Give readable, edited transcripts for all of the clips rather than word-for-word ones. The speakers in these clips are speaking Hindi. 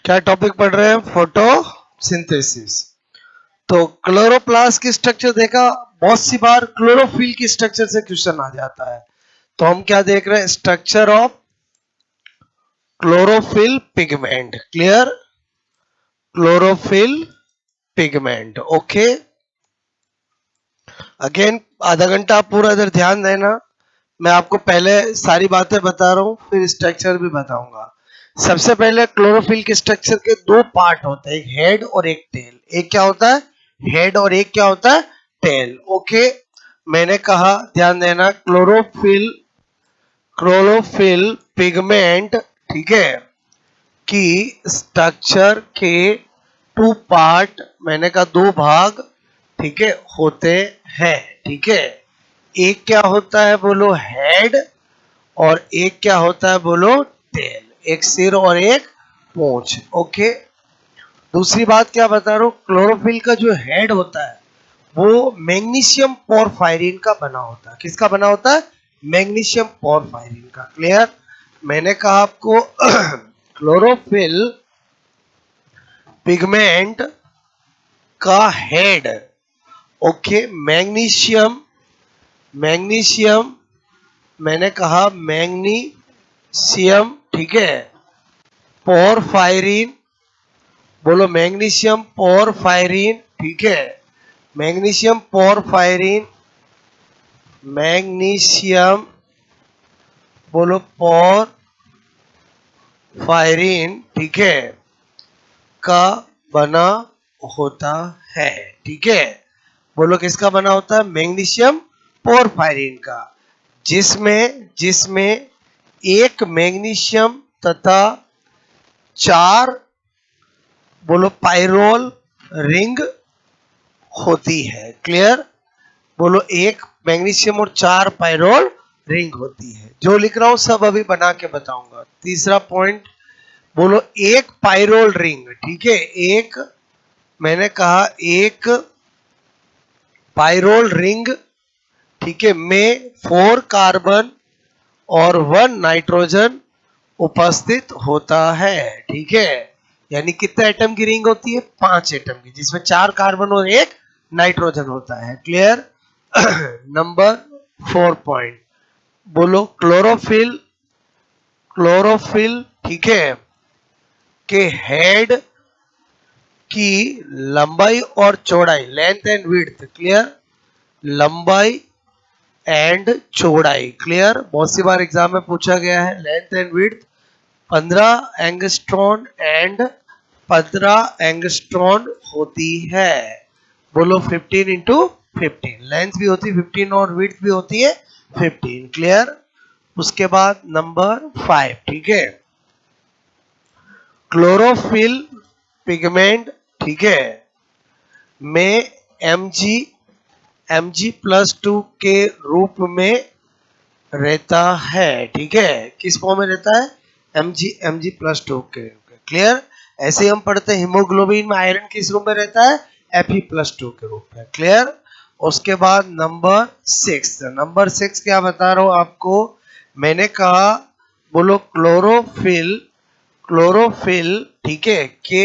क्या टॉपिक पढ़ रहे हैं? फोटोसिंथेसिस। तो क्लोरोप्लास्ट की स्ट्रक्चर देखा, बहुत सी बार क्लोरोफिल की स्ट्रक्चर से क्वेश्चन आ जाता है। तो हम क्या देख रहे हैं? Structure of chlorophyll pigment. Clear? Chlorophyll pigment. Okay, again आधा घंटा आप पूरा इधर ध्यान देना। मैं आपको पहले सारी बातें बता रहा हूँ, फिर स्ट्रक्चर भी बताऊंगा। सबसे पहले क्लोरोफिल के स्ट्रक्चर के दो पार्ट होते हैं, एक हेड और एक टेल। एक क्या होता है? हेड, और एक क्या होता है? टेल। ओके, मैंने कहा ध्यान देना, क्लोरोफिल पिगमेंट, ठीक है, की स्ट्रक्चर के टू पार्ट, मैंने कहा दो भाग, ठीक है, होते हैं। ठीक है, एक क्या होता है बोलो? हेड, और एक क्या होता है बोलो? टेल। एक सिर और एक पूंछ। ओके, दूसरी बात क्या बता रहा हूं, क्लोरोफिल का जो हेड होता है वो मैग्नीशियम पोरफायरिन का बना होता है। किसका बना होता है? मैग्नीशियम पोरफायरिन का। क्लियर? मैंने कहा आपको क्लोरोफिल पिगमेंट का हेड, ओके, मैग्नीशियम, मैंने कहा मैग्नीशियम, ठीक है, पोरफायरिन, बोलो मैग्नीशियम पोरफायरिन, ठीक है, मैग्नीशियम पोरफायरिन, मैग्नीशियम, बोलो पोरफायरिन, ठीक है, का बना होता है। ठीक है, बोलो किसका बना होता है? मैग्नीशियम पोरफायरिन का, जिसमें एक मैग्नीशियम तथा चार, बोलो पाइरोल रिंग होती है। क्लियर? बोलो एक मैग्नीशियम और चार पाइरोल रिंग होती है। जो लिख रहा हूं सब अभी बना के बताऊंगा। तीसरा पॉइंट, बोलो एक पाइरोल रिंग, ठीक है, एक, मैंने कहा एक पाइरोल रिंग, ठीक है, में 4 कार्बन और 1 नाइट्रोजन उपस्थित होता है। ठीक है, यानी कितने एटम की रिंग होती है? 5 एटम की, जिसमें 4 कार्बन और 1 नाइट्रोजन होता है। क्लियर? नंबर 4 पॉइंट, बोलो क्लोरोफिल, ठीक है, के हेड की लंबाई और चौड़ाई, लेंथ एंड विड्थ। क्लियर? लंबाई एंड चौड़ाई। क्लियर? बहुत सी बार एग्जाम में पूछा गया है। Length and width 15 angstrom and 15 angstrom होती है। बोलो 15 इंटू 15, लेंथ भी होती है 15 और विड्थ भी होती है 15। क्लियर? उसके बाद नंबर 5, ठीक है, क्लोरोफिल पिगमेंट, ठीक है, में Mg+2 के रूप में रहता है। ठीक है, किस फॉर्म में रहता है? Mg+2 के। क्लियर? ऐसे ही हम पढ़ते हैं हीमोग्लोबिन में आयरन किस रूप में रहता है? Fe+2 के रूप में। क्लियर? उसके बाद नंबर 6 क्या बता रहा हूं आपको? मैंने कहा, बोलो क्लोरोफिल, ठीक है, के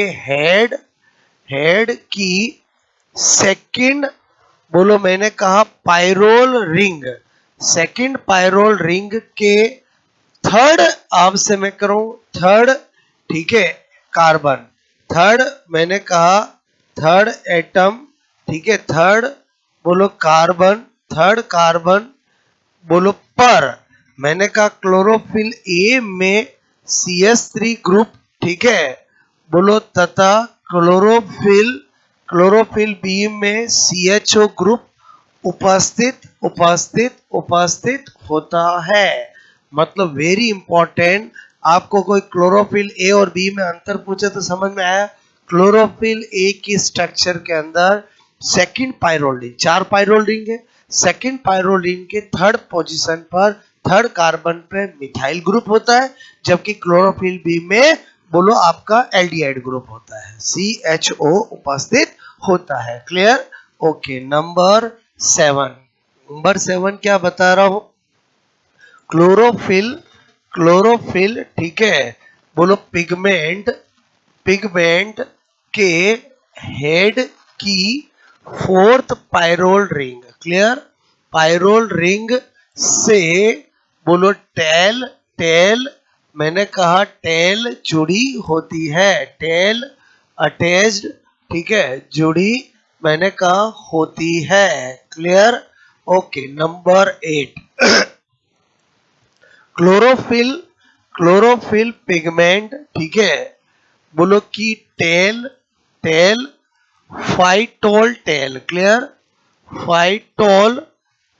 हेड की सेकंड, बोलो मैंने कहा pyrrole ring, second pyrrole ring के थर्ड, आपसे मैं करूं थर्ड, ठीक है, कार्बन, थर्ड, मैंने कहा थर्ड एटम, ठीक है, थर्ड, बोलो कार्बन, थर्ड कार्बन, बोलो पर, मैंने कहा क्लोरोफिल ए में CH3 ग्रुप, ठीक है, बोलो तथा क्लोरोफिल बी में CHO ग्रुप उपस्थित होता है। मतलब वेरी इंपॉर्टेंट, आपको कोई क्लोरोफिल ए और बी में अंतर पूछे तो समझ में आया। क्लोरोफिल ए की स्ट्रक्चर के अंदर second pyrrole ring, 4 pyrrole ring है, सेकंड पाइरोल रिंग के थर्ड पोजीशन पर थर्ड कार्बन पे मिथाइल ग्रुप होता है, जबकि क्लोरोफिल बी में बोलो आपका एल्डिहाइड ग्रुप होता है, CHO उपस्थित होता है। क्लियर? ओके, नंबर 7 क्या बता रहा हूं? क्लोरोफिल, ठीक है, बोलो पिगमेंट पिगमेंट के हेड की fourth pyrrole ring, clear, pyrrole ring से बोलो टेल, टेल मैंने कहा टेल जुड़ी होती है, टेल अटैच्ड, ठीक है, जुड़ी मैंने कहा होती है, clear. Okay, number 8 chlorophyll, chlorophyll pigment, ठीक है, बोलो कि tail, tail phytol tail, clear, phytol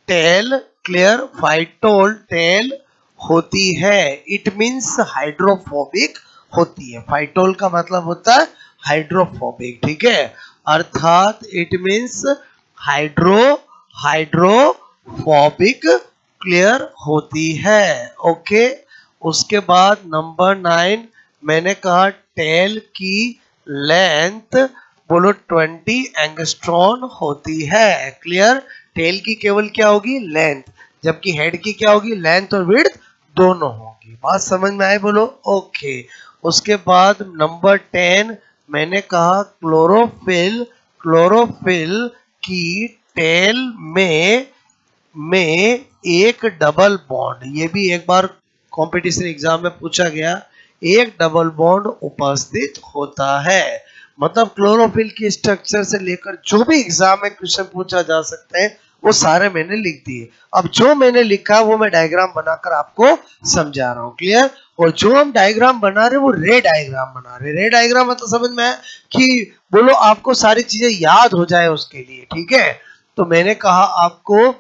tail, clear, phytol tail होती है, इट मीन्स हाइड्रोफोबिक होती है, फाइटोल का मतलब होता है हाइड्रोफोबिक, ठीक है, अर्थात it means hydro, hydrophobic, clear होती है, ओके। उसके बाद नंबर 9 मैंने कहा टेल की लेंथ बोलो 20 एंगस्ट्रॉन होती है, क्लियर, टेल की केवल क्या होगी लेंथ, जबकि हेड की क्या होगी लेंथ और विड्थ दोनों होगी, बात समझ में आए बोलो, ओके। उसके बाद नंबर 10 मैंने कहा क्लोरोफिल, क्लोरोफिल की टेल में एक डबल बॉन्ड, ये भी एक बार कंपटीशन एग्जाम में पूछा गया, एक डबल बॉन्ड उपस्थित होता है, मतलब क्लोरोफिल की स्ट्रक्चर से लेकर जो भी एग्जाम में क्वेश्चन पूछा जा सकता है वो सारे मैंने लिख दिए। अब जो मैंने लिखा वो मैं डायग्राम बनाकर आपको समझा रहा हूँ, क्लियर। और जो हम डायग्राम बना रहे वो रे डायग्राम बना रहे, रे डायग्राम मतलब समझ में आया कि बोलो आपको सारी चीजें याद हो जाए उसके लिए, ठीक है। तो मैंने कहा आपको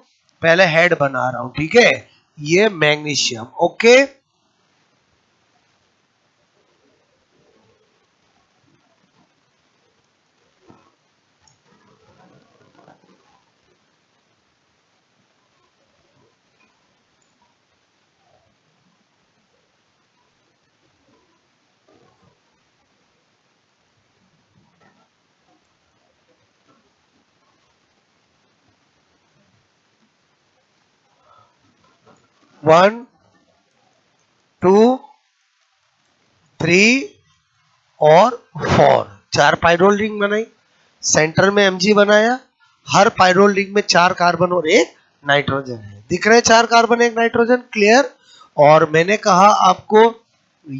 पहले हेड बना रहा हूं, ठीक है, ये मैग्नीशियम, ओके। 1 2 3 और 4, 4 पायरोल रिंग बनाई, सेंटर में Mg बनाया, हर पायरोल रिंग में 4 कार्बन और एक नाइट्रोजन है, दिख रहे हैं 4 कार्बन एक नाइट्रोजन, क्लियर। और मैंने कहा आपको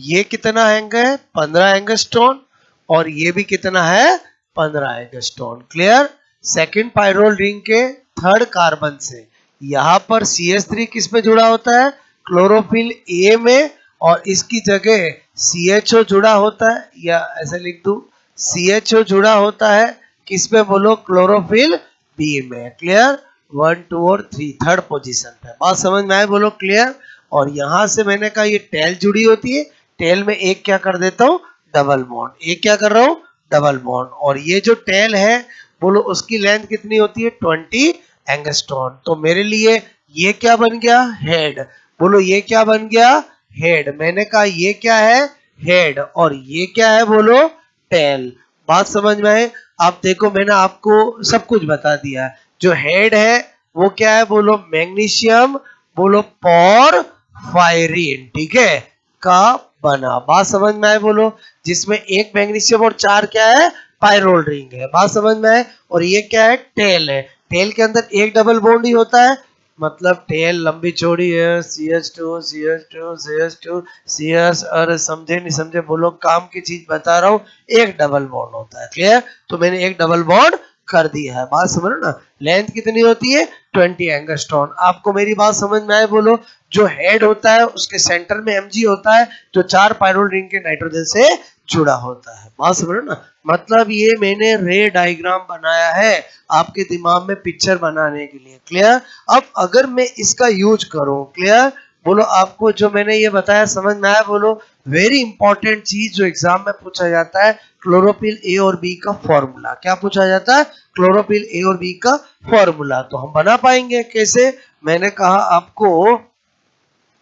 ये कितना एंग है 15 एंगस्ट्रॉन, और ये भी कितना है 15 angstrom, clear. Second pyrrole ring के थर्ड कार्बन से यहां पर CH3 किस में जुड़ा होता है क्लोरोफिल A में, और इसकी जगह CHO जुड़ा होता है, या ऐसे लिख दूं CHO जुड़ा होता है किस में बोलो क्लोरोफिल B में, क्लियर। 1 2 और 3 थर्ड पोजीशन पे, बात समझ में आए बोलो, क्लियर। और यहां से मैंने कहा ये टेल जुड़ी होती है, टेल में एक क्या कर देता हूं डबल बॉन्ड, एक क्या कर रहा हूं डबल बॉन्ड, और ये जो टेल है बोलो उसकी लेंथ कितनी होती है 20 एंगस्ट्रॉन, तो मेरे लिए ये क्या बन गया हेड, बोलो ये क्या बन गया हेड, मैंने कहा ये क्या है हेड, और ये क्या है बोलो टेल, बात समझ में आए। आप देखो मैंने आपको सब कुछ बता दिया, जो हेड है वो क्या है बोलो मैग्नीशियम, बोलो पोरफायरिन, ठीक है, का बना, बात समझ में आए बोलो, जिसमें एक मैग्नीशियम और 4 क्या है पायरोल रिंग है, बात समझ में आए। और ये क्या है टेल है, टेल के अंदर एक डबल बॉन्ड ही होता है, मतलब टेल लंबी चौड़ी है, CH2 CH2 CH2 CS, अरे समझे नहीं समझे बोलो, काम की चीज बता रहा हूँ, एक डबल बॉन्ड होता है, क्लियर। तो मैंने एक डबल बॉन्ड कर दिया है, बात समझ ना। लेंथ कितनी होती है 20 एंगस्ट्रॉन, आपको मेरी बात समझ में आए बोलो। जो हेड होता है उसके सेंटर में Mg होता है जो 4 पायरोल रिंग के नाइट्रोजन से जुड़ा होता है, बात समझ ना। मतलब ये मैंने रे डायग्राम बनाया है आपके दिमाग में पिक्चर बनाने के लिए, क्लियर। अब अगर मैं इसका यूज करूं, क्लियर, बोलो आपको जो मैंने ये बताया समझ में आया बोलो। वेरी इंपॉर्टेंट चीज जो एग्जाम में पूछा जाता है क्लोरोफिल A और B का फॉर्मूला, क्या पूछा जाता है क्लोरोफिल A और B का फॉर्मूला, तो हम बना पाएंगे कैसे, मैंने कहा आपको,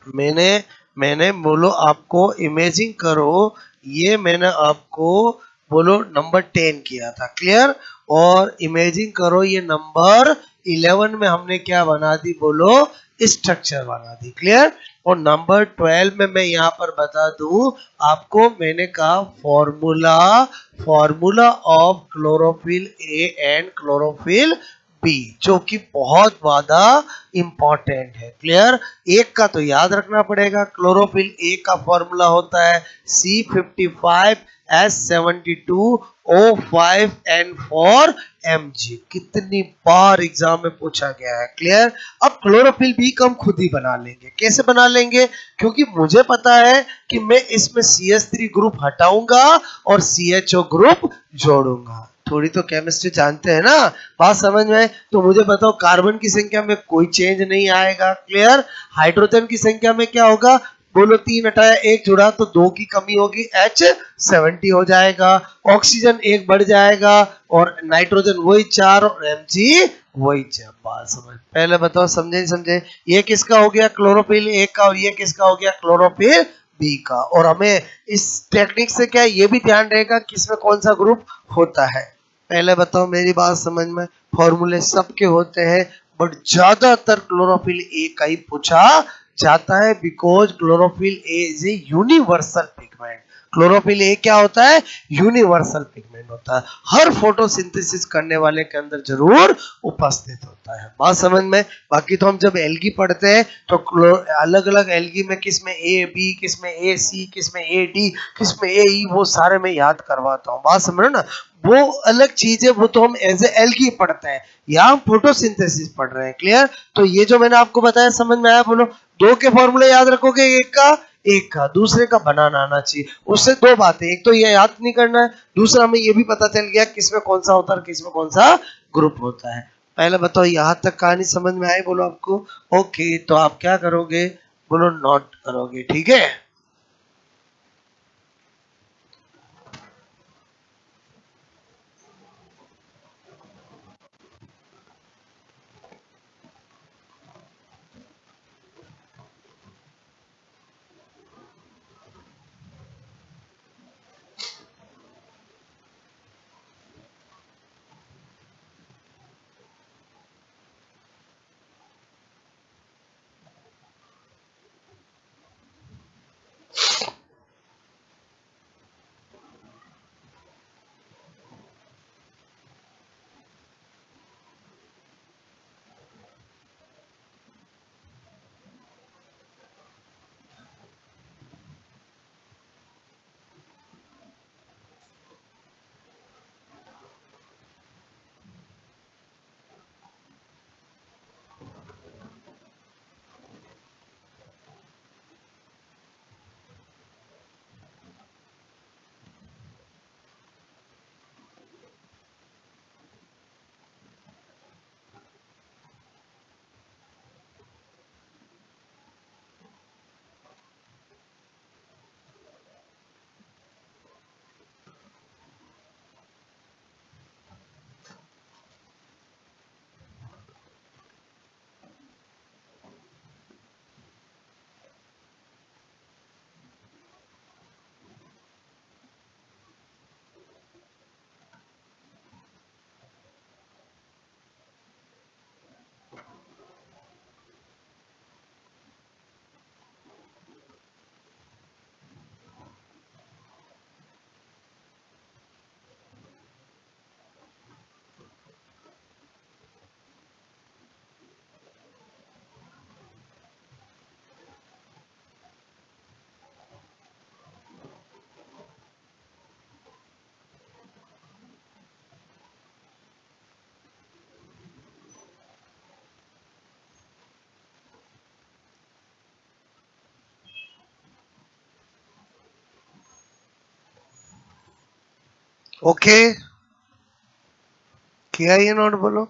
मैंने मैंने बोलो आपको इमेजिन करो, ये मैंने आपको बोलो नंबर 10 किया था, क्लियर। और इमेजिन करो ये नंबर 11 में हमने क्या बना दी बोलो स्ट्रक्चर बना दी, क्लियर। और नंबर 12 में मैं यहाँ पर बता दूं आपको, मैंने कहा formula of chlorophyll A and chlorophyll B, जो कि बहुत ज्यादा इंपॉर्टेंट है। क्लियर? एक का तो याद रखना पड़ेगा, क्लोरोफिल ए का फॉर्मूला होता है C55H72O5N4 Mg। कितनी बार एग्जाम में पूछा गया है। क्लियर? अब क्लोरोफिल बी को हम खुद ही बना लेंगे। कैसे बना लेंगे? क्योंकि मुझे पता है कि मैं इसमें CH3 ग्रुप हटाऊंगा और CHO ग्रुप जोड़ूंगा। थोड़ी तो केमिस्ट्री जानते हैं ना, बात समझ में? तो मुझे बताओ, कार्बन की संख्या में कोई चेंज नहीं आएगा। क्लियर? हाइड्रोजन की संख्या में क्या होगा? बोलो, 3 हटाया 1 जुड़ा तो 2 की कमी होगी, H70 हो जाएगा। ऑक्सीजन 1 बढ़ जाएगा और नाइट्रोजन वही 4 और Mg वही 4। बात समझ? पहले बताओ, समझे नहीं समझे? ये किसका हो गया? क्लोरोफिल ए का। और ये किसका हो गया? क्लोरोफिल बी का। और हमें इस टेक्निक से क्या ये भी ध्यान रहेगा किसमें कौन सा ग्रुप होता है। पहले बताओ, मेरी बात समझ में? फॉर्मूले सबके होते हैं, बट ज्यादातर क्लोरोफिल ए का ही पूछा जाता है, because chlorophyll A is a universal pigment. Chlorophyll A क्या होता है? यूनिवर्सल पिगमेंट होता है, हर फोटोसिंथेसिस करने वाले के अंदर जरूर उपस्थित होता है। बात समझ में? बाकी तो हम जब एल्गी पढ़ते हैं तो अलग अलग एल्गी में किस में ए बी, किस में ए सी, किस में ए डी, किस में ए ई, वो सारे मैं याद करवाता हूँ। बात समझ ना? वो अलग चीज है, वो तो हम एज ए एल्गी पढ़ते हैं, या हम फोटोसिंथेसिस पढ़ रहे हैं। क्लियर? तो ये जो मैंने आपको बताया समझ में आया? बोलो, 2 के फॉर्मूले याद रखोगे, एक का दूसरे का बनाना आना चाहिए। उससे 2 बातें, एक तो ये याद नहीं करना है, दूसरा हमें ये भी पता चल गया किसमें कौन सा होता है और किसमें कौन सा ग्रुप होता है। पहले बताओ, यहां तक कहानी समझ में आई? बोलो आपको। ओके, तो आप क्या करोगे? बोलो, नोट करोगे। ठीक है? ओके, किया ये नोट? बोलो।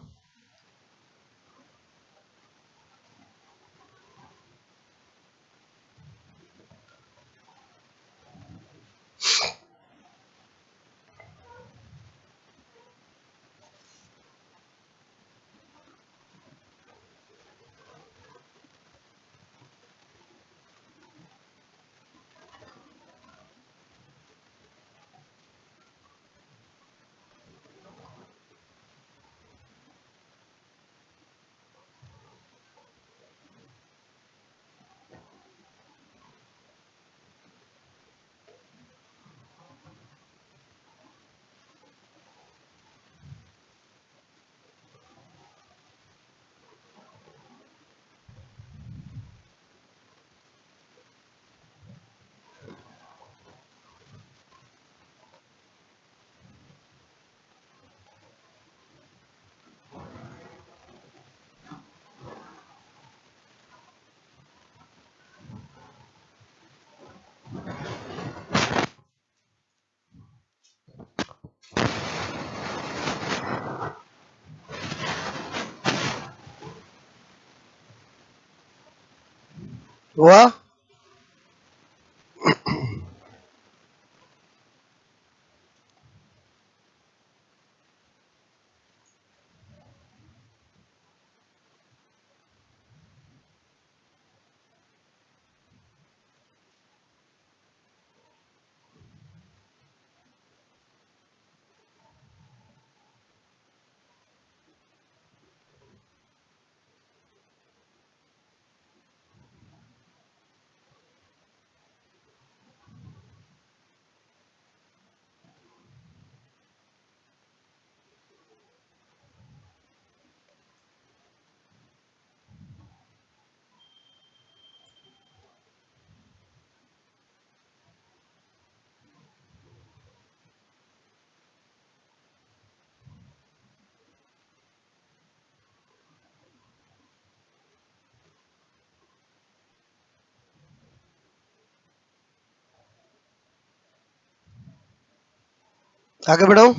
हुआ। आगे बढ़ाऊं।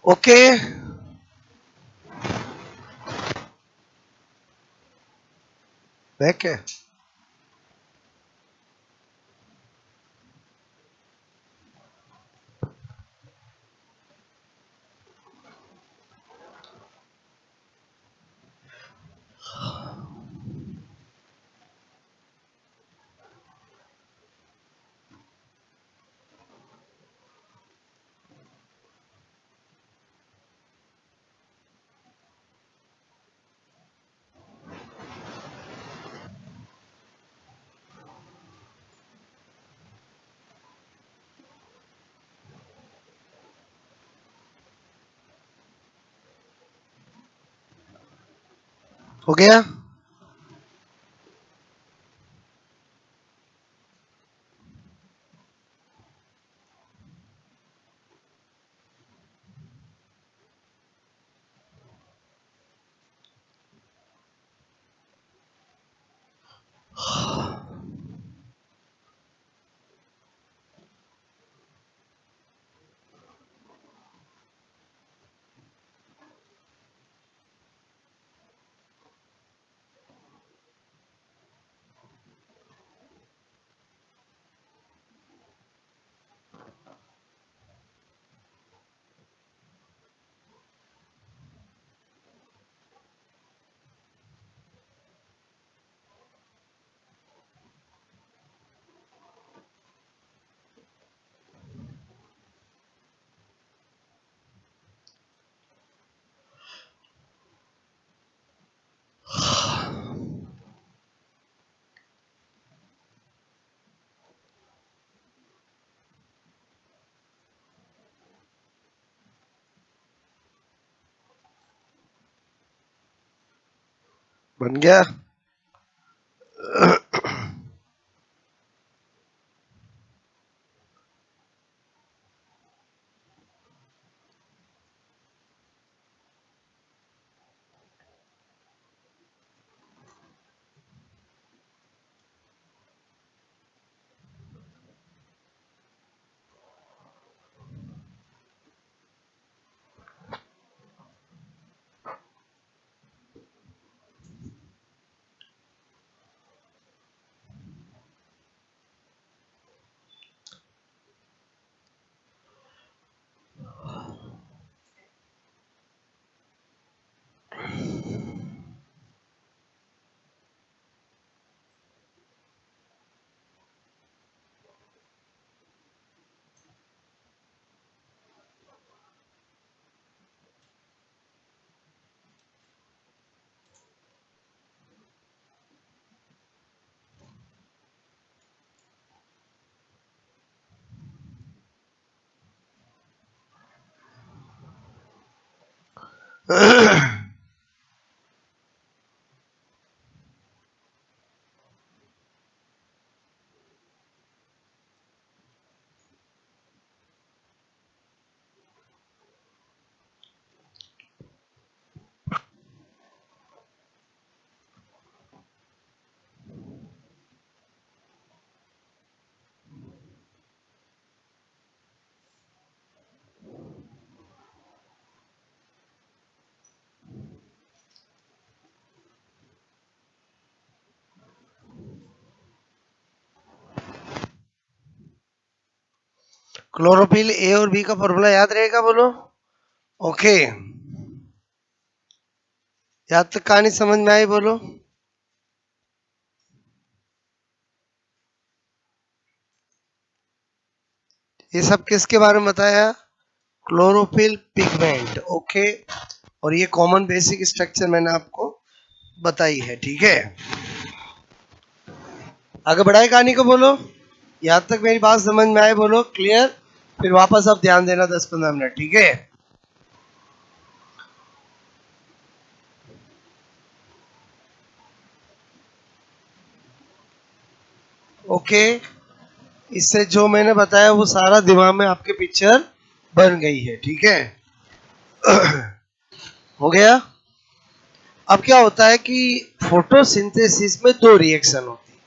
ओके। बैक है। हो गया। बन गया। क्लोरोफिल ए और बी का फॉर्मूला याद रहेगा, बोलो। ओके, याद तक कहानी समझ में आई, बोलो। ये सब किसके बारे में बताया? Chlorophyll pigment. ओके, और ये कॉमन बेसिक स्ट्रक्चर मैंने आपको बताई है, ठीक है। आगे बढ़ाए कहानी को, बोलो। यहाँ तक मेरी बात समझ में आए, बोलो क्लियर। फिर वापस आप ध्यान देना 10-15 मिनट, ठीक है। ओके, इससे जो मैंने बताया वो सारा दिमाग में आपके पिक्चर बन गई है, ठीक है। हो गया। अब क्या होता है कि फोटोसिंथेसिस में दो रिएक्शन होती है,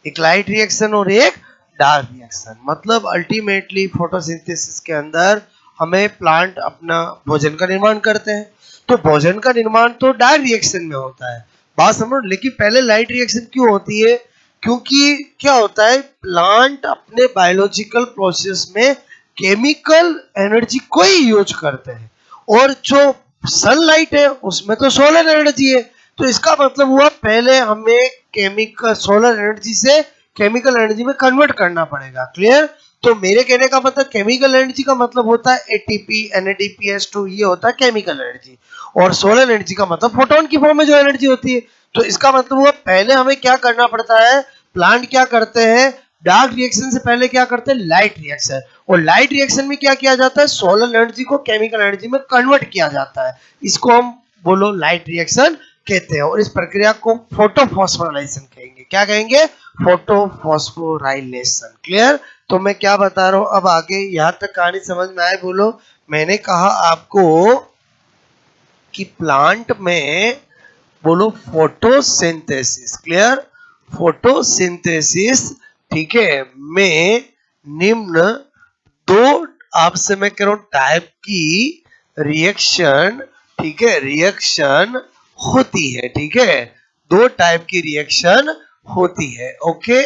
एक लाइट रिएक्शन और एक डार्क रिएक्शन। मतलब अल्टीमेटली फोटोसिंथेसिस के अंदर हमें प्लांट अपना भोजन का निर्माण करते हैं, तो भोजन का निर्माण तो डार्क रिएक्शन में होता है, बात समझो। लेकिन पहले लाइट रिएक्शन क्यों होती है? क्योंकि क्या होता है, प्लांट अपने बायोलॉजिकल प्रोसेस में केमिकल एनर्जी को ही यूज करते हैं, और जो सनलाइट है उसमें तो सोलर एनर्जी है। तो इसका मतलब हुआ पहले हमें केमिकल सोलर एनर्जी से केमिकल एनर्जी में कन्वर्ट करना पड़ेगा, क्लियर। तो मेरे कहने का मतलब केमिकल एनर्जी का मतलब होता है एटीपी, NADPH2, ये होता है केमिकल एनर्जी। और सोलर एनर्जी का मतलब फोटोन की फॉर्म में जो एनर्जी होती है। तो इसका मतलब हुआ पहले हमें क्या करना पड़ता है, प्लांट क्या करते हैं, डार्क रिएक्शन से पहले क्या करते हैं, लाइट रिएक्शन। और लाइट रिएक्शन में क्या किया जाता है, सोलर एनर्जी को केमिकल एनर्जी में कन्वर्ट किया जाता है। इसको हम बोलो लाइट रिएक्शन कहते हैं, और इस प्रक्रिया को फोटोफॉस्फोराइलेशन कहेंगे। क्या कहेंगे? Photophosphorylation, clear. तो मैं क्या बता रहा हूं अब आगे, यहां तक कहानी समझ में आए, बोलो। मैंने कहा आपको कि प्लांट में, बोलो, फोटोसिंथेसिस, क्लियर, फोटोसिंथेसिस, ठीक है, में निम्न दो, आपसे मैं कह रहा हूं, टाइप की रिएक्शन, ठीक है, रिएक्शन होती है, ठीक है। दो टाइप की रिएक्शन होती है, ओके।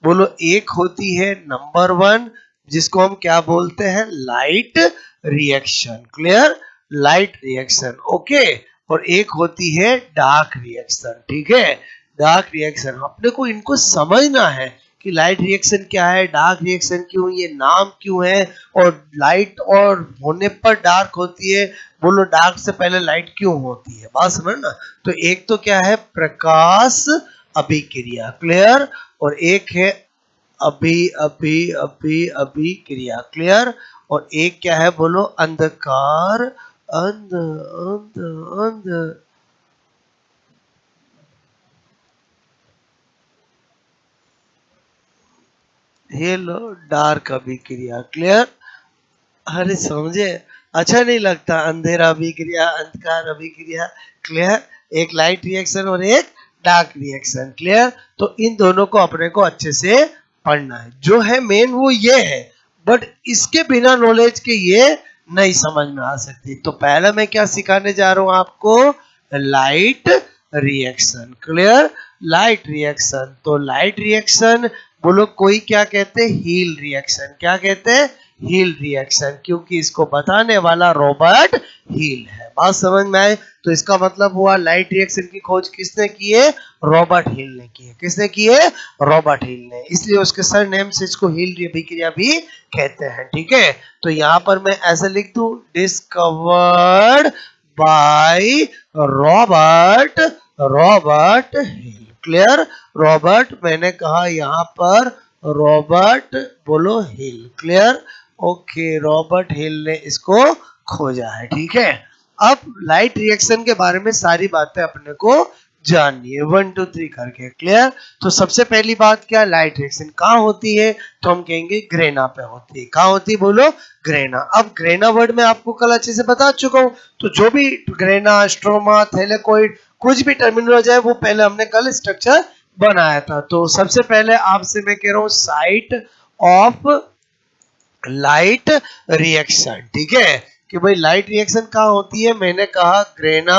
बोलो, एक होती है नंबर 1, जिसको हम क्या बोलते हैं, light reaction, clear, light reaction, okay. और एक होती है डार्क रिएक्शन, ठीक है। डार्क रिएक्शन अपने को इनको समझना है कि लाइट रिएक्शन क्या है, डार्क रिएक्शन क्यों, ये नाम क्यों है, और लाइट और होने पर डार्क होती है, बोलो डार्क से पहले लाइट क्यों होती है, बात समझ ना। तो एक तो क्या है, प्रकाश अभिक्रिया, क्लियर, और एक है अभी अभी अभी अभिक्रिया, क्लियर। और एक क्या है, बोलो, अंधकार अंध अंध अंध ये लो डार्क अभिक्रिया। क्लियर? अरे समझे? अच्छा नहीं लगता अंधेरा अभिक्रिया, अंधकार अभिक्रिया। क्लियर? एक लाइट रिएक्शन और एक डार्क रिएक्शन। क्लियर? तो इन दोनों को अपने को अच्छे से पढ़ना है। जो है मेन वो ये है, बट इसके बिना नॉलेज के ये नहीं समझ में आ सकती। तो पहले मैं क्या सिखाने जा रहा हूं आपको? Light reaction. Clear? Light reaction. तो लाइट रिएक्शन बोलो, कोई क्या कहते हैं? Hill reaction. क्या कहते हैं? हील रिएक्शन, क्योंकि इसको बताने वाला रॉबर्ट हील है। बात समझ में आए? तो इसका मतलब हुआ लाइट रिएक्शन की खोज किसने की है? रॉबर्ट हील ने की है। किसने की है? रॉबर्ट हील ने। इसलिए उसके सर नेम से इसको हील अभिक्रिया भी कहते हैं। ठीक है? तो यहाँ पर मैं ऐसे लिख दूं, discovered by Robert Robert Hill. Clear? Robert, मैंने कहा यहाँ पर रॉबर्ट बोलो Hill. Clear? Okay, Robert Hill ने इसको खोजा है। ठीक है? अब लाइट रिएक्शन के बारे में सारी बातें अपने को जाननी है 1 2 3 करके। क्लियर? तो सबसे पहली बात क्या, लाइट रिएक्शन कहाँ होती है? तो हम कहेंगे ग्रेना पे होती है। कहाँ होती है बोलो? ग्रेना। अब ग्रेना वर्ड में आपको कल अच्छे से बता चुका हूँ। तो जो भी ग्रेना, स्ट्रोमा, थैलेकोइड, कुछ भी टर्मिनोलॉजी है वो पहले हमने कल स्ट्रक्चर बनाया था। तो सबसे पहले आपसे मैं कह रहा हूँ साइट ऑफ लाइट रिएक्शन। ठीक है? कि भाई लाइट रिएक्शन कहाँ होती है? मैंने कहा ग्रेना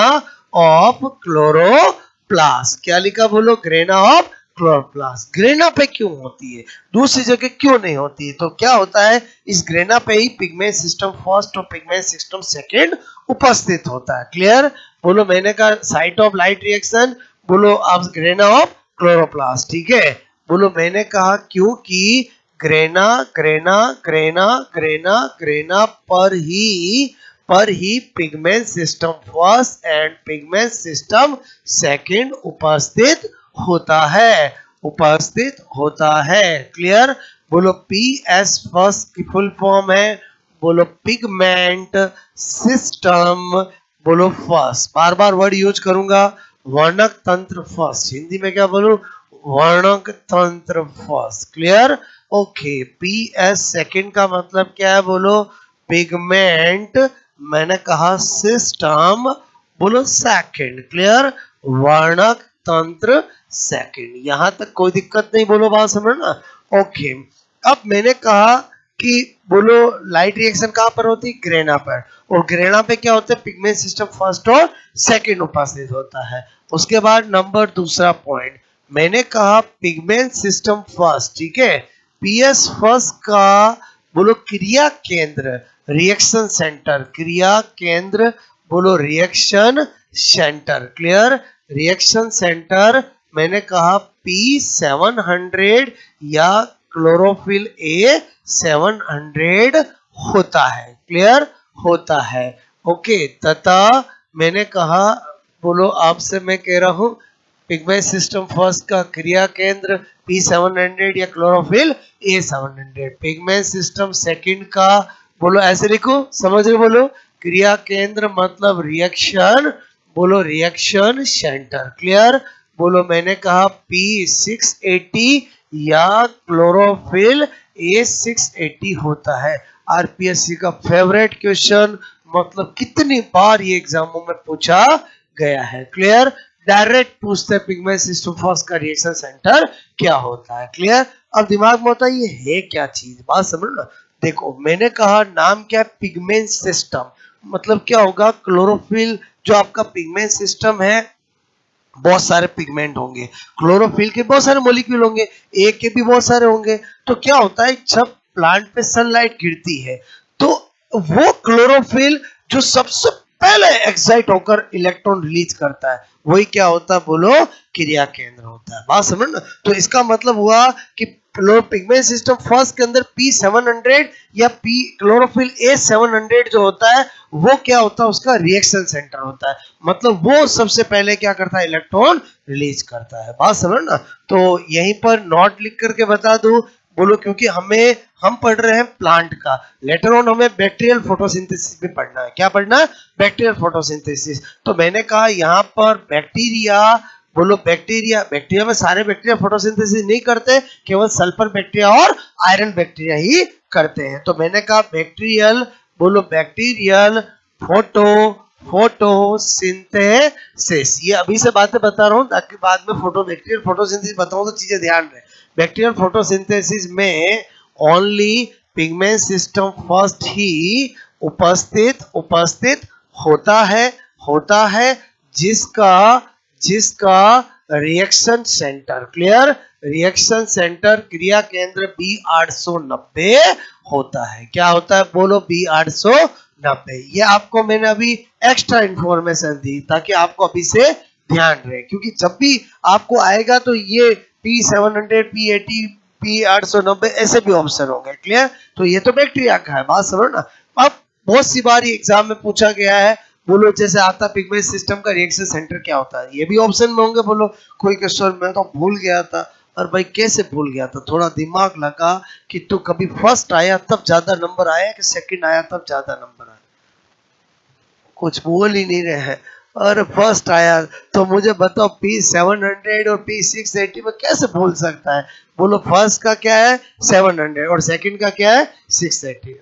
ऑफ क्लोरोप्लास्ट। क्या लिखा बोलो? Grana of chloroplast. ग्रेना पे क्यों होती है, दूसरी जगह क्यों नहीं होती है? तो क्या होता है, इस ग्रेना पे ही पिगमेंट सिस्टम फर्स्ट और पिगमेंट सिस्टम सेकंड उपस्थित होता है। क्लियर? बोलो, मैंने कहा साइट ऑफ लाइट रिएक्शन, बोलो आप ग्रेना ऑफ क्लोरोप्लास्ट। ठीक है? बोलो, मैंने कहा क्योंकि grana grana grana grana grana पर ही pigment system first and pigment system second उपस्थित होता है। उपस्थित होता है। क्लियर? बोलो, पी एस फर्स्ट की फुल फॉर्म है, बोलो पिगमेंट सिस्टम, बोलो फर्स्ट। बार बार वर्ड यूज करूंगा, वर्णक तंत्र फर्स्ट। हिंदी में क्या बोलूं? वर्णक तंत्र first. Clear? Okay, P S second का मतलब क्या है बोलो? पिगमेंट, मैंने कहा सिस्टम, बोलो सेकंड। क्लियर? वर्णक तंत्र सेकंड। यहां तक कोई दिक्कत नहीं, बोलो बात समझना। ओके, अब मैंने कहा कि बोलो लाइट रिएक्शन कहां पर होती है? ग्रेना पर। और ग्रेना पे क्या होता है? पिगमेंट सिस्टम फर्स्ट और सेकंड उपस्थित होता है। उसके बाद नंबर दूसरा पॉइंट, मैंने कहा पिगमेंट सिस्टम फर्स्ट। ठीक है? पीएस फर्स्ट का बोलो क्रिया केंद्र, रिएक्शन सेंटर। क्रिया केंद्र, बोलो reaction centre. Clear? Reaction centre, मैंने कहा P700 या क्लोरोफिल A700 होता है। क्लियर? होता है। ओके, तथा मैंने कहा, बोलो आपसे मैं कह रहा हूं पिगमेंट सिस्टम फर्स्ट का क्रिया केंद्र P700 या chlorophyll A700। Pigment system second का, बोलो ऐसे लिखो, समझ रहे? बोलो क्रिया केंद्र मतलब रिएक्शन, बोलो रिएक्शन सेंटर। क्लियर? बोलो, मैंने कहा P680 या क्लोरोफिल A680 होता है। आरपीएससी का फेवरेट क्वेश्चन, मतलब कितनी बार ये एग्जामों में पूछा गया है। क्लियर? डायरेक्ट पूछते हैं पिगमेंट सिस्टम फर्स्ट का रिएक्शन सेंटर क्या होता है। क्लियर? अब दिमाग में होता है ये है क्या चीज, बात समझ ना। देखो, मैंने कहा नाम क्या है? Pigment system. मतलब क्या होगा? क्लोरोफिल जो आपका पिगमेंट सिस्टम है, बहुत सारे पिगमेंट होंगे, क्लोरोफिल के बहुत सारे मॉलिक्यूल होंगे, ए के भी बहुत सारे होंगे। तो क्या होता है, जब प्लांट पे सनलाइट गिरती है तो वो क्लोरोफिल जो सबसे पहले एक्साइट होकर इलेक्ट्रॉन रिलीज करता है, वही क्या होता है बोलो? क्रिया केंद्र होता है। बात समझ ना। तो इसका मतलब हुआ कि पिगमेंट सिस्टम फर्स्ट के अंदर P700 या पी क्लोरोफिल A700 जो होता है वो क्या होता है? उसका रिएक्शन सेंटर होता है। मतलब वो सबसे पहले क्या करता है? इलेक्ट्रॉन रिलीज करता है। बात समझ ना। तो यहीं पर नोट लिख करके बता दो, बोलो क्योंकि हम पढ़ रहे हैं प्लांट का, लेटर ऑन हमें बैक्टीरियल फोटोसिंथेसिस भी पढ़ना है। क्या पढ़ना है? Bacterial photosynthesis. तो मैंने कहा यहाँ पर बैक्टीरिया, बोलो बैक्टीरिया, बैक्टीरिया में सारे बैक्टीरिया फोटोसिंथेसिस नहीं करते, केवल सल्फर बैक्टीरिया और आयरन बैक्टीरिया ही करते हैं। तो मैंने कहा बैक्टीरियल, बोलो बैक्टीरियल फोटोसिंथेसिस। ये अभी से बातें बता रहा हूँ ताकि बाद में बैक्टीरियल फोटोसिंथेसिस बताऊं तो चीजें ध्यान रहे। बैक्टीरियल फोटोसिंथेसिस में ओनली पिगमेंट सिस्टम फर्स्ट ही उपस्थित होता है जिसका reaction centre, clear, reaction centre क्रिया केंद्र B890 होता है। क्या होता है बोलो? B890। ये आपको मैंने अभी एक्स्ट्रा इंफॉर्मेशन दी ताकि आपको अभी से ध्यान रहे, क्योंकि जब भी आपको आएगा तो ये P700, P80, P890 ऐसे भी ऑप्शन होंगे, क्लियर। तो ये तो बैक्टीरिया का है, बात समझो ना। अब बहुत सी बार एग्जाम में पूछा गया है, बोलो जैसे आता पिगमेंट सिस्टम का रिएक्शन सेंटर क्या होता है, ये भी ऑप्शन में होंगे। बोलो कोई क्वेश्चन मैं तो भूल गया था। और भाई कैसे भूल गया था? थोड़ा दिमाग लगा कि तू कभी फर्स्ट आया तब ज्यादा नंबर आया कि सेकंड आया तब ज्यादा नंबर आया? कुछ बोल ही नहीं रहे हैं। और फर्स्ट आया तो मुझे बताओ P700 और P680 में कैसे भूल सकता है? बोलो फर्स्ट का क्या है 700 और सेकंड का क्या है 680।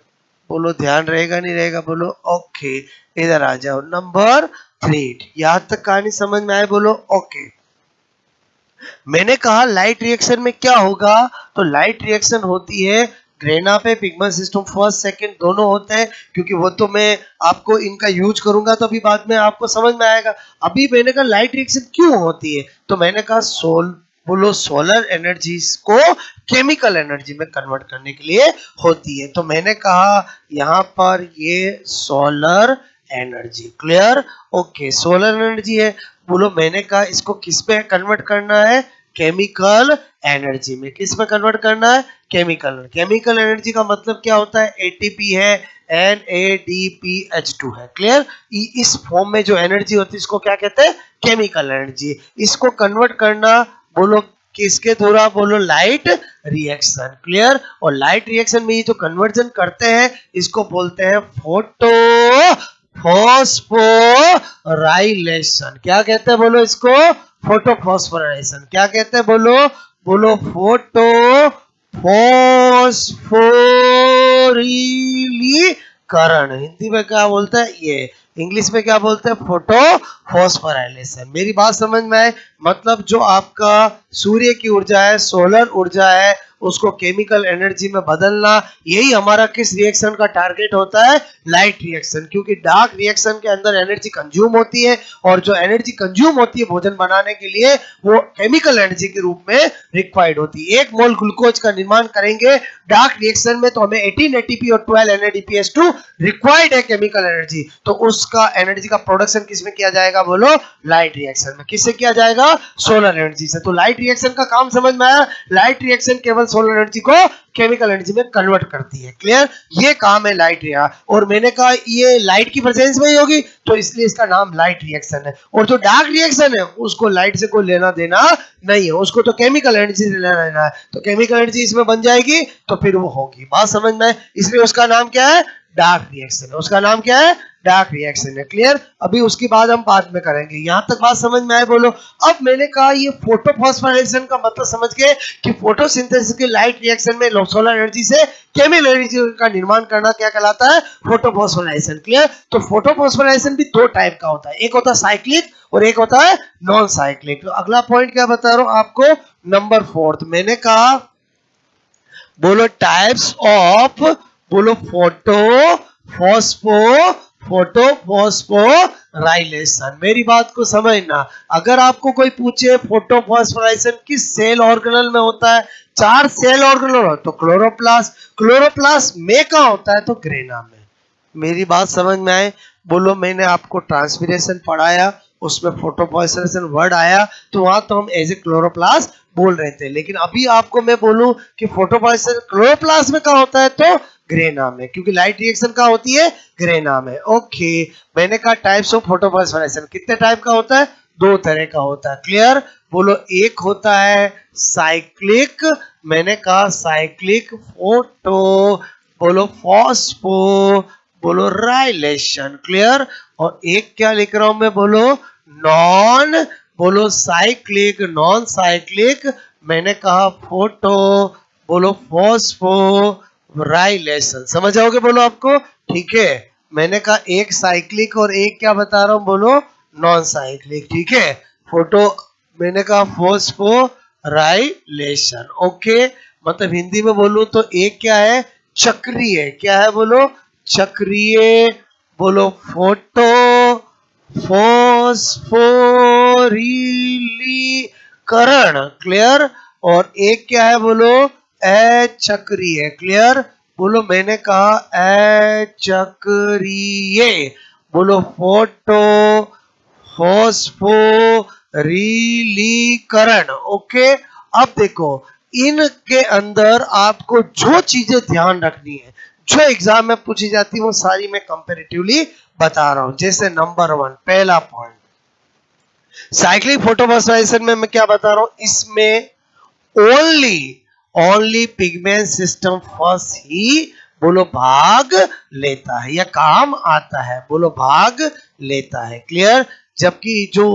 बोलो ध्यान रहेगा नहीं रहेगा? बोलो ओके। इधर आ जाओ नंबर 3। यहां तक कहानी समझ में आए? बोलो ओके। मैंने कहा लाइट रिएक्शन में क्या होगा, तो लाइट रिएक्शन होती है ग्रेना पे, पिगमेंट सिस्टम फर्स्ट सेकंड दोनों होते हैं, क्योंकि वो तो मैं आपको इनका यूज करूंगा तो अभी बाद में आपको समझ में आएगा। अभी मैंने कहा लाइट रिएक्शन क्यों होती है, तो मैंने कहा बोलो सोलर एनर्जी को केमिकल एनर्जी में कन्वर्ट करने के लिए होती है। तो मैंने कहा यहाँ पर ये solar energy, clear, okay. Solar energy है, बोलो मैंने कहा इसको किस पे कन्वर्ट करना है? केमिकल एनर्जी में। किस में कन्वर्ट करना है? केमिकल एनर्जी का मतलब क्या होता है? एटीपी है, NADPH2 है, क्लियर। इस फॉर्म में जो एनर्जी होती है इसको क्या कहते हैं? Chemical energy. इसको कन्वर्ट करना बोलो किसके द्वारा? बोलो लाइट रिएक्शन, क्लियर। और लाइट रिएक्शन में ये जो कन्वर्जन करते हैं इसको बोलते हैं फोटोफॉस्फोराइलेशन। क्या कहते हैं बोलो इसको? फोटोफॉस्फोराइलेशन। क्या कहते हैं बोलो? बोलो फोटोफॉस्फोरीलीकरण। हिंदी में क्या बोलते हैं ये? इंग्लिश में क्या बोलते हैं? फोटोफॉस्फोराइलेशन। मेरी बात समझ में आए? मतलब जो आपका सूर्य की ऊर्जा है, सोलर ऊर्जा है, उसको केमिकल एनर्जी में बदलना, यही हमारा किस रिएक्शन का टारगेट होता है? Light reaction. क्योंकि डार्क रिएक्शन के अंदर एनर्जी कंज्यूम होती है और जो एनर्जी कंज्यूम होती है भोजन बनाने के लिए वो केमिकल एनर्जी के रूप में रिक्वायर्ड होती है। 1 मोल ग्लूकोज का निर्माण करेंगे डार्क रिएक्शन में तो हमें 18 ATP और 12 NADPH2 रिक्वायर्ड है केमिकल एनर्जी। तो उसका एनर्जी का प्रोडक्शन किसमें किया जाएगा? बोलो लाइट रिएक्शन में। किससे किया जाएगा? सोलर एनर्जी से। तो लाइट रिएक्शन का काम समझ में आया? लाइट रिएक्शन केवल सोलर एनर्जी को केमिकल एनर्जी में कन्वर्ट करती है, क्लियर। ये काम है लाइट रिएक्शन। और मैंने कहा ये लाइट की प्रेजेंस में ही होगी तो इसलिए इसका नाम लाइट रिएक्शन है। और जो डार्क रिएक्शन है उसको लाइट से कोई लेना देना नहीं है, उसको तो केमिकल एनर्जी से लेना देना है। तो केमिकल एनर्जी इसमें बन जाएगी तो फिर वो होगी। बात समझ में? इसलिए उसका नाम क्या है? डार्क रिएक्शन है। उसका नाम क्या है? डार्क रिएक्शन है, क्लियर। अभी उसकी बात हम बाद में करेंगे। यहां तक बात समझ में आए? बोलो। अब मैंने कहा ये फोटोफॉस्फोराइलेशन का मतलब समझ गए कि फोटोसिंथेसिस की लाइट रिएक्शन में सोलर एनर्जी से केमिकल एनर्जी का निर्माण करना क्या कहलाता है? Photophosphorylation, clear. तो फोटोफॉस्फोराइलेशन भी 2 टाइप का होता है, एक होता है साइक्लिक और एक होता है नॉन साइक्लिक। तो अगला पॉइंट क्या बता रहा हूं आपको? नंबर 4। मैंने कहा बोलो टाइप्स ऑफ, बोलो फोटोफॉस्फोराइलेशन। मेरी बात को समझना। अगर आपको कोई पूछे फोटोफॉस्फोराइलेशन किस सेल ऑर्गेनल में होता है? 4 सेल ऑर्गेनल हो तो क्लोरोप्लास्ट में कहां होता है? तो ग्रेना में। मेरी बात समझ में आए? बोलो मैंने आपको ट्रांसपिरेशन पढ़ाया, उसमें फोटोफॉस्फोरेशन वर्ड आया तो वहां तो हम एज ए क्लोरोप्लास्ट बोल रहे थे, लेकिन अभी आपको मैं बोलूं कि फोटोफॉस्फोरेशन क्लोरोप्लास्ट में कहां होता है? तो ग्रेना में, क्योंकि लाइट रिएक्शन कहां होती है? ग्रेना में, ओके। मैंने कहा टाइप्स ऑफ फोटोफॉस्फोरेशन कितने टाइप का होता है? 2 तरह का होता है, क्लियर। बोलो एक होता है साइक्लिक, मैंने कहा साइक्लिक फोटो, बोलो फॉस्फो, बोलो राइलेशन, क्लियर। और एक क्या लिख रहा हूं मैं? बोलो नॉन बोलो साइक्लिक, नॉन साइक्लिक, मैंने कहा फोटो, बोलो फॉस्फोराइलेशन, समझ आओगे बोलो आपको, ठीक है। मैंने कहा एक साइक्लिक और एक क्या बता रहा हूं, बोलो नॉन साइक्लिक, ठीक है। फोटो, मैंने कहा फॉस्फोराइलेशन, ओके। मतलब हिंदी में बोलूं तो एक क्या है, चक्रीय, क्या है बोलो, चक्रीय, बोलो फोटो फॉस्फोरिलीकरण, क्लियर। और एक क्या है बोलो, अचक्रीय, क्लियर। बोलो मैंने कहा अचक्रीय, बोलो फोटो फॉस्फोरिलीकरण, ओके। अब देखो इनके अंदर आपको जो चीजें ध्यान रखनी है, जो एग्जाम में पूछी जाती है, वो सारी मैं कंपैरेटिवली बता रहा हूं। जैसे नंबर 1 पहला पॉइंट, साइक्लिक फोटोफॉस्फोराइलेशन में मैं क्या बता रहा हूं, इसमें only only pigment system first ही बोलो भाग लेता है या काम आता है, बोलो भाग लेता है, क्लियर। जबकि जो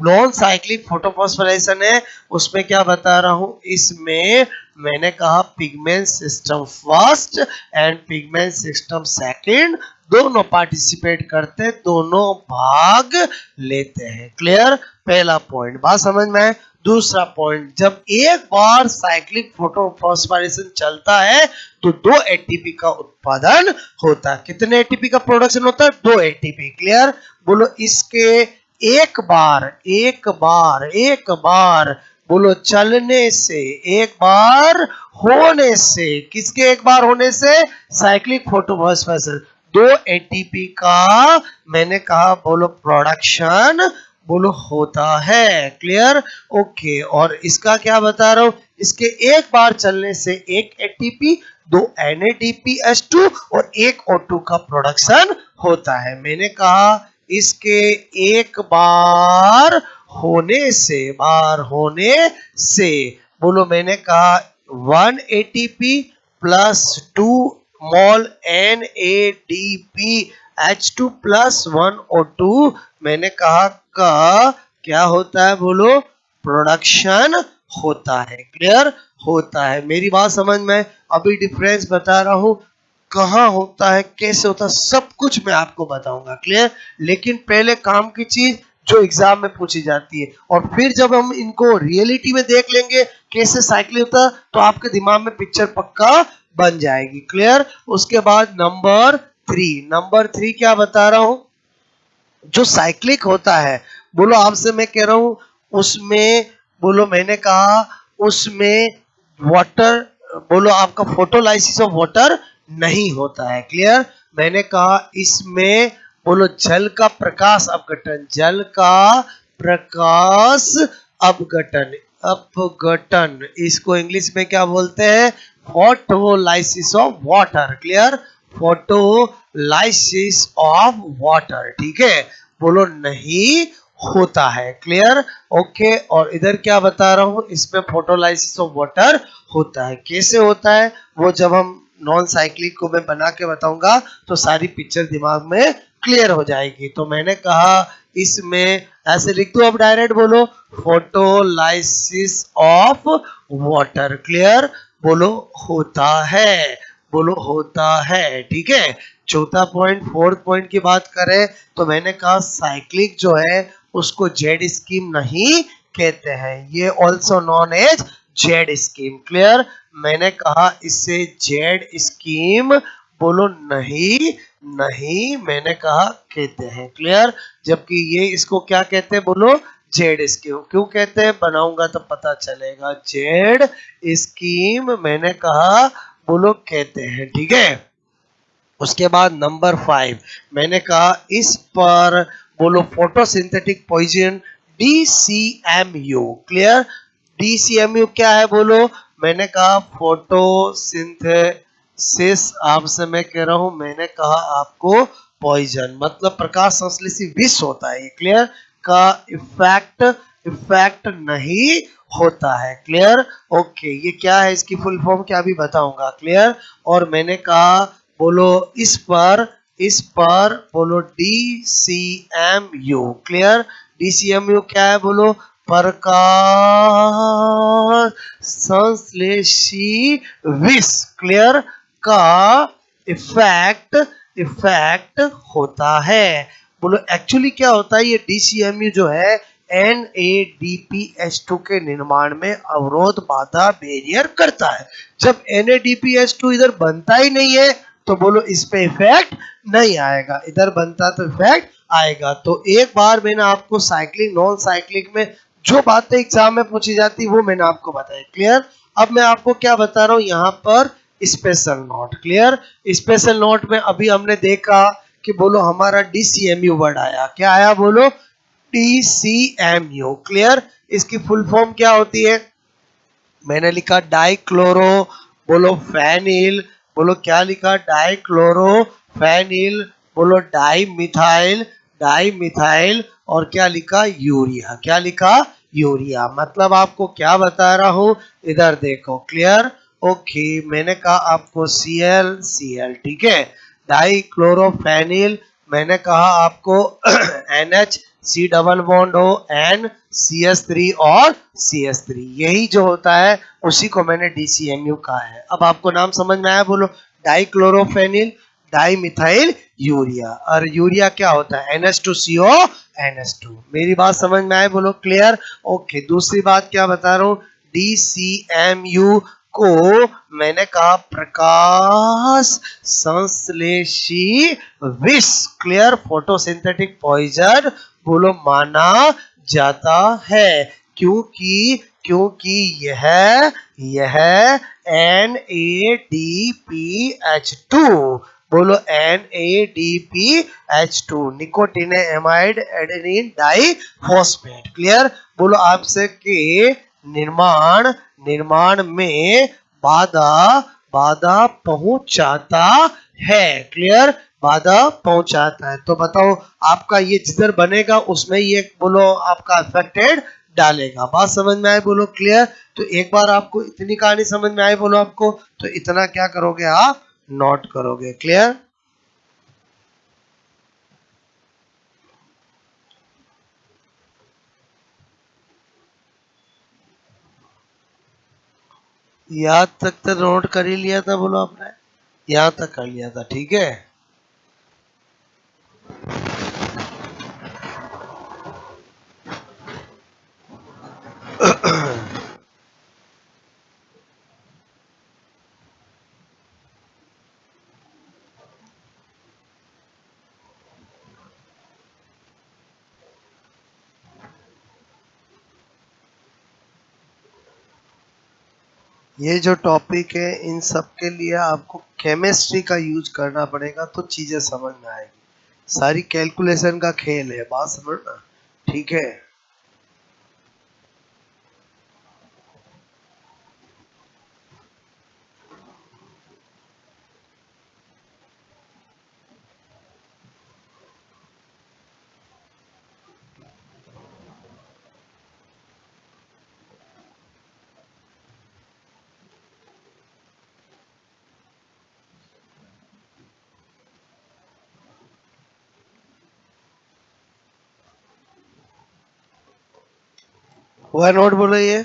नॉन साइक्लिक फोटोफॉस्फोराइलेशन है उसमें क्या बता रहा हूं, इसमें मैंने कहा pigment system first and pigment system second दोनों पार्टिसिपेट करते, दोनों भाग लेते हैं, क्लियर। पहला पॉइंट बात समझ में है। दूसरा पॉइंट, जब एक बार साइक्लिक फोटोफॉस्फोराइलेशन चलता है तो 2 एटीपी का उत्पादन होता है। कितने एटीपी का प्रोडक्शन होता है, 2 एटीपी, क्लियर। बोलो इसके एक बार बोलो चलने से, एक बार होने से, किसके एक बार होने से, साइक्लिक फोटोफॉस्फोराइलेशन 2 एटीपी का मैंने कहा बोलो प्रोडक्शन बोलो होता है, क्लियर, ओके। और इसका क्या बता रहा हूं, इसके एक बार चलने से 1 एटीपी 2 NADPH2 और 1 O2 का प्रोडक्शन होता है। मैंने कहा इसके एक बार होने से बोलो मैंने कहा 1 ATP प्लस 2 मोल NADPH2 प्लस 1 O2 मैंने कहा का क्या होता है बोलो, प्रोडक्शन होता है, क्लियर होता है। मेरी बात समझ में, अभी डिफरेंस बता रहा हूं, कहाँ होता है, कैसे होता है, सब कुछ मैं आपको बताऊंगा, क्लियर। लेकिन पहले काम की चीज जो एग्जाम में पूछी जाती है, और फिर जब हम इनको रियलिटी में देख लेंगे कैसे साइकिल होता है, तो आपके दिमाग में पिक्चर पक्का बन जाएगी, क्लियर। उसके बाद नंबर 3 क्या बता रहा हूं, जो साइक्लिक होता है, बोलो आपसे मैं कह रहा हूं उसमें, बोलो मैंने कहा उसमें वाटर, बोलो आपका फोटोलाइसिस ऑफ वाटर नहीं होता है, क्लियर। मैंने कहा इसमें बोलो जल का प्रकाश अपघटन, जल का प्रकाश अपघटन, अपघटन इसको इंग्लिश में क्या बोलते हैं, photolysis of water, clear, photolysis of water, ठीक है। बोलो नहीं होता है, क्लियर, ओके। और इधर क्या बता रहा हूं, इसमें फोटोलाइसिस ऑफ वाटर होता है। कैसे होता है वो जब हम नॉन साइक्लिक को मैं बना के बताऊंगा तो सारी पिक्चर दिमाग में क्लियर हो जाएगी। तो मैंने कहा इसमें ऐसे लिख दो, अब डायरेक्ट बोलो फोटोलाइसिस ऑफ वाटर, क्लियर, बोलो होता है, बोलो होता है, ठीक है। चौथा पॉइंट, फोर्थ पॉइंट की बात करें तो मैंने कहा साइक्लिक जो है उसको जेड स्कीम नहीं कहते हैं, ये also known as Z scheme, clear. मैंने कहा इससे जेड स्कीम बोलो नहीं, नहीं मैंने कहा कहते हैं, क्लियर। जबकि ये इसको क्या कहते हैं बोलो, जेड स्कीम, क्यों कहते हैं बनाऊंगा तो पता चलेगा, जेड स्कीम मैंने कहा बोलो कहते हैं, ठीक है। उसके बाद नंबर 5 मैंने कहा इस पर बोलो photosynthetic poison DCMU, clear. DCMU क्या है बोलो, मैंने कहा फोटोसिंथेसिस, आपसे मैं कह रहा हूं, मैंने कहा आपको पॉइजन मतलब प्रकाश संश्लेषी विष होता है ये, क्लियर, का इफेक्ट नहीं होता है, क्लियर, ओके। ये क्या है, इसकी फुल फॉर्म क्या भी बताऊंगा, क्लियर। और मैंने कहा बोलो इस पर बोलो DCMU, क्लियर। DCMU क्या है बोलो, प्रकाश संश्लेषी विष क्लियर का इफेक्ट इफेक्ट होता है। बोलो एक्चुअली क्या होता है, ये DCMU जो है NADPH2 के निर्माण में अवरोध बाधा बैरियर करता है। जब NADPH2 इधर बनता ही नहीं है तो बोलो इस पे इफेक्ट नहीं आएगा, इधर बनता तो इफेक्ट आएगा। तो एक बार मैंने आपको साइक्लिक नॉन साइक्लिक में जो बातें एग्जाम में पूछी जाती वो मैंने आपको बताई, क्लियर। अब मैं आपको क्या बता रहा हूँ यहाँ पर special note, clear. Special note में अभी हमने देखा कि बोलो हमारा DCMU वर्ड आया, क्या आया बोलो DCMU, क्लियर। इसकी फुल फॉर्म क्या होती है, मैंने लिखा डाइक्लोरो, बोलो फेनिल, बोलो क्या लिखा डाइक्लोरो फेनिल, बोलो डाई मिथाइल, डाई मिथाइल, और क्या लिखा यूरिया, क्या लिखा यूरिया। मतलब आपको क्या बता रहा हूं, इधर देखो, क्लियर। ओके मैंने कहा आपको Cl, ठीक है, डाई क्लोरोफेनिल, मैंने कहा आपको NH C डबल बॉन्ड हो N CH3 और CH3, यही जो होता है उसी को मैंने DCMU कहा है। अब आपको नाम समझ में आया, बोलो डाइक्लोरोफेनिल डाई मिथाइल यूरिया, और यूरिया क्या होता है NH2CO NH2। मेरी बात समझ में आए, बोलो क्लियर। ओके दूसरी बात क्या बता रहा हूँ, DCMU को मैंने कहा प्रकाश संश्लेषी विष, क्लियर, फोटोसिंथेटिक पॉइजन बोलो माना जाता है, क्योंकि क्योंकि यह NADPH2, बोलो NADPH2 nicotinamide adenine diphosphate, clear. बोलो आपसे के निर्माण निर्माण में बाधा बाधा पहुंचाता है, क्लियर, बाधा पहुंचाता है। तो बताओ आपका ये जिधर बनेगा उसमें ये बोलो आपका अफेक्टेड डालेगा। बात समझ में आए, बोलो क्लियर। तो एक बार आपको इतनी कहानी समझ में आई, बोलो आपको, तो इतना क्या करोगे आप नोट करोगे, क्लियर। यहाँ तक तो नोट कर ही लिया था, बोलो आपने, यहाँ तक कर लिया था, ठीक है। ये जो टॉपिक है इन सब के लिए आपको केमिस्ट्री का यूज करना पड़ेगा तो चीजें समझ में आएगी। सारी कैलकुलेशन का खेल है, बात समझना, ठीक है। हुआ नोट, बोलो ये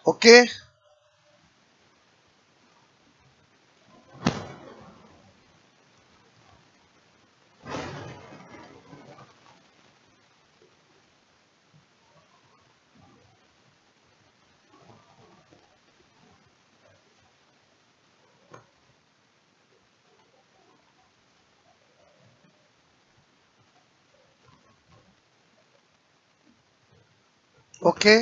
ओके। ओके।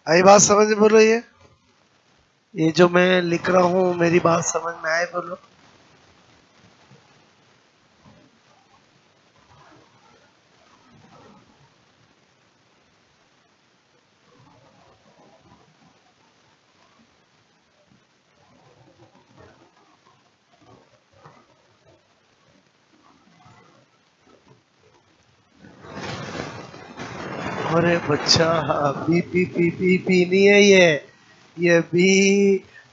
आई बात समझ में बोलो। ये जो मैं लिख रहा हूँ मेरी बात समझ में आए बोलो। अरे बच्चा, B P P P P नहीं है ये बी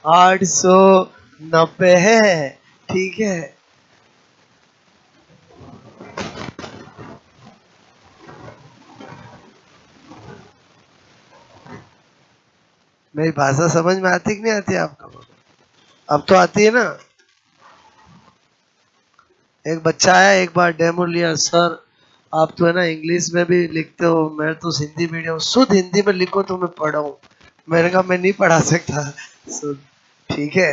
890 है। ठीक है। मेरी भाषा समझ में आती कि नहीं आती आपको? अब तो आती है ना। एक बच्चा आया, एक बार डेमो लिया, सर आप तो है ना इंग्लिश में भी लिखते हो, मैं तो हिंदी मीडियम, शुद्ध हिंदी में लिखो तो मैं पढ़ाऊँ। मैंने कहा मैं नहीं पढ़ा सकता। शुद्ध। ठीक है।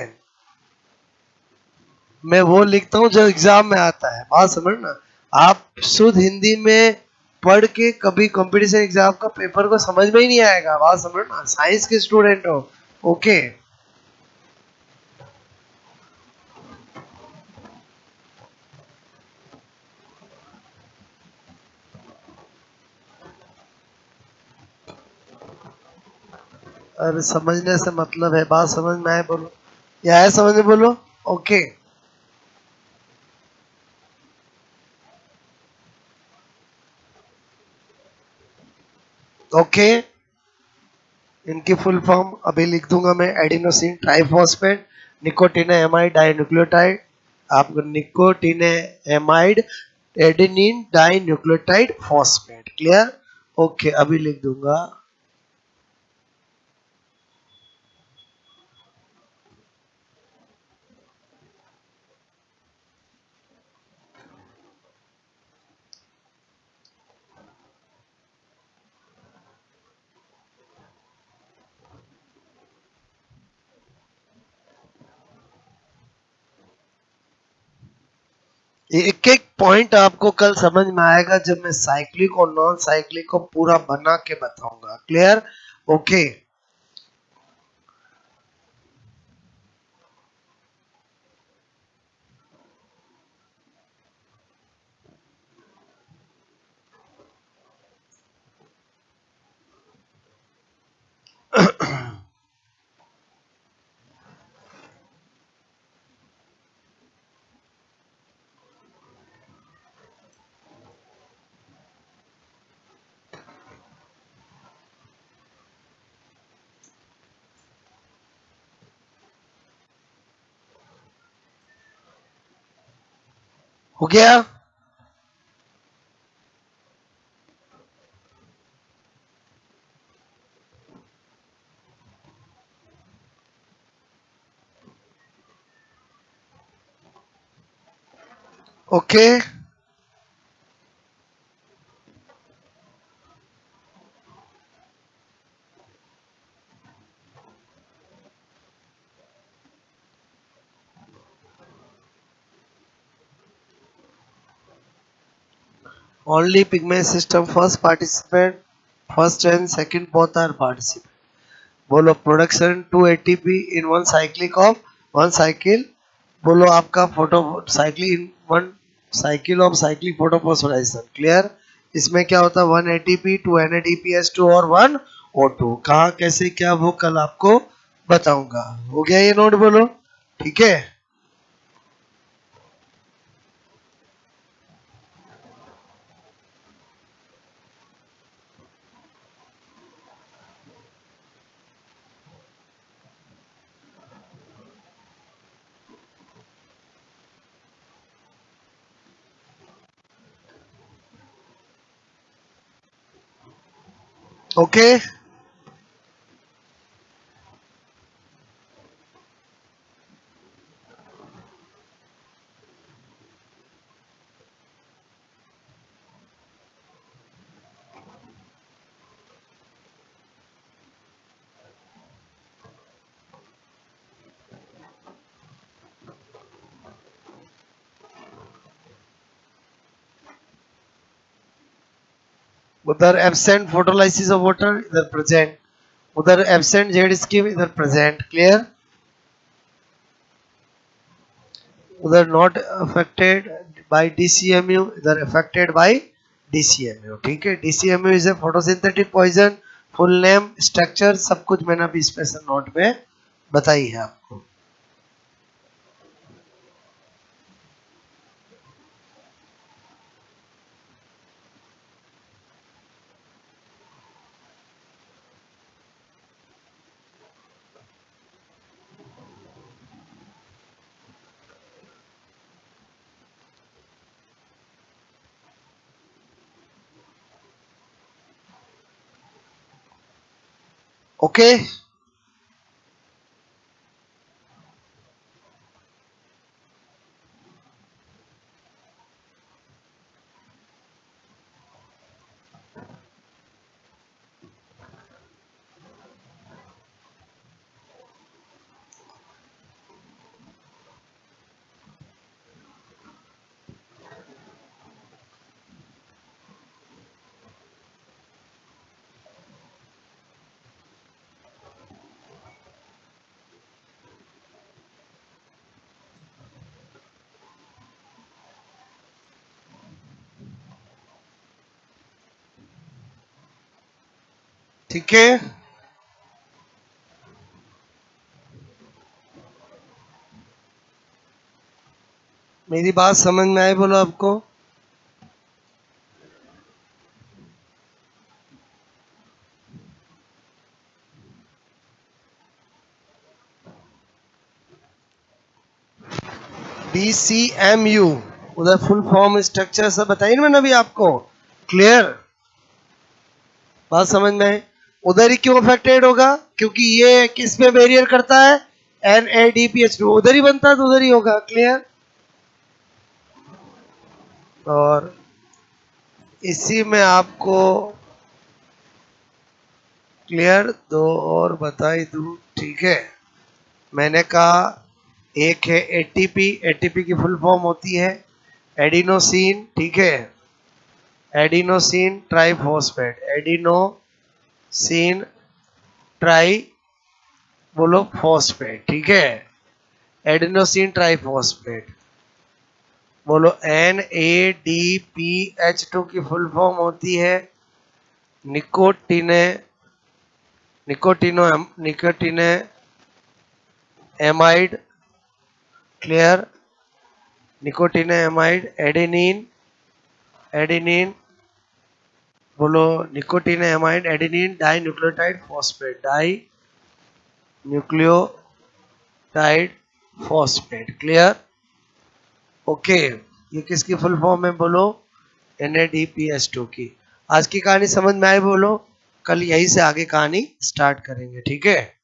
मैं वो लिखता हूँ जो एग्जाम में आता है, बात समझना। आप शुद्ध हिंदी में पढ़ के कभी कंपटीशन एग्जाम का पेपर को समझ में ही नहीं आएगा, बात समझना, साइंस के स्टूडेंट हो। ओके। अरे समझने से मतलब है, बात समझ में आए बोलो, या है समझ में बोलो। ओके। ओके। इनकी फुल फॉर्म अभी लिख दूंगा मैं, एडिनोसिन ट्राइफॉस्फेट निकोटिनामाइड डाइन्यूक्लियोटाइड। आपको nicotinamide adenine dinucleotide phosphate, clear. Okay अभी लिख दूंगा। एक एक पॉइंट आपको कल समझ में आएगा जब मैं साइक्लिक और नॉन साइक्लिक को पूरा बना के बताऊंगा, क्लियर। ओके। हो गया? Okay, only pigment system first participant, first and second both are participant. बोलो production 2 ATP in one cyclic of one cycle. बोलो आपका photo cyclic in one cycle of cyclic photophosphorylation. Clear? इसमें क्या होता है 1 एटीपी 2 NADPH2 और 1 O2. कहाँ कैसे क्या वो कल आपको बताऊंगा. हो गया ये नोट? बोलो ठीक है. ओके, उधर एब्सेंट फोटोलाइसिस ऑफ वाटर, इधर प्रेजेंट. उधर एब्सेंट जेड स्कीम, इधर प्रेजेंट. क्लियर? उधर नॉट अफेक्टेड बाय DCMU, इधर अफेक्टेड बाय DCMU. ठीक है. DCMU is a photosynthetic poison. Full name, structure, सब कुछ मैंने अभी स्पेशल नोट में बताई है आपको. ओके, ठीक है. मेरी बात समझ में आई? बोलो आपको. DCMU उधर फुल फॉर्म स्ट्रक्चर सब बताइए ना मैंने अभी आपको. क्लियर? बात समझ में है? उधर ही क्यों अफेक्टेड होगा? क्योंकि ये किस में बैरियर करता है? NADPH2. उधर ही बनता है तो उधर ही होगा. क्लियर? और इसी में आपको क्लियर दो और बताई दूं. ठीक है. मैंने कहा एक है एटीपी. एटीपी की फुल फॉर्म होती है एडिनोसिन. ठीक है. Adenosine triphosphate. एडिनोसिन ट्राई बोलो फॉस्फेट. ठीक है. Adenosine triphosphate. बोलो NADPH2 की फुल फॉर्म होती है nicotine nicotine amide. Clear? Nicotine amide. Adenine. Adenine बोलो nicotine amide adenine dinucleotide phosphate. Dinucleotide phosphate. Clear? Okay. ये किसकी फुल फॉर्म है बोलो? NADPH2 की। आज की कहानी समझ में आई बोलो? कल यहीं से आगे कहानी स्टार्ट करेंगे, ठीक है।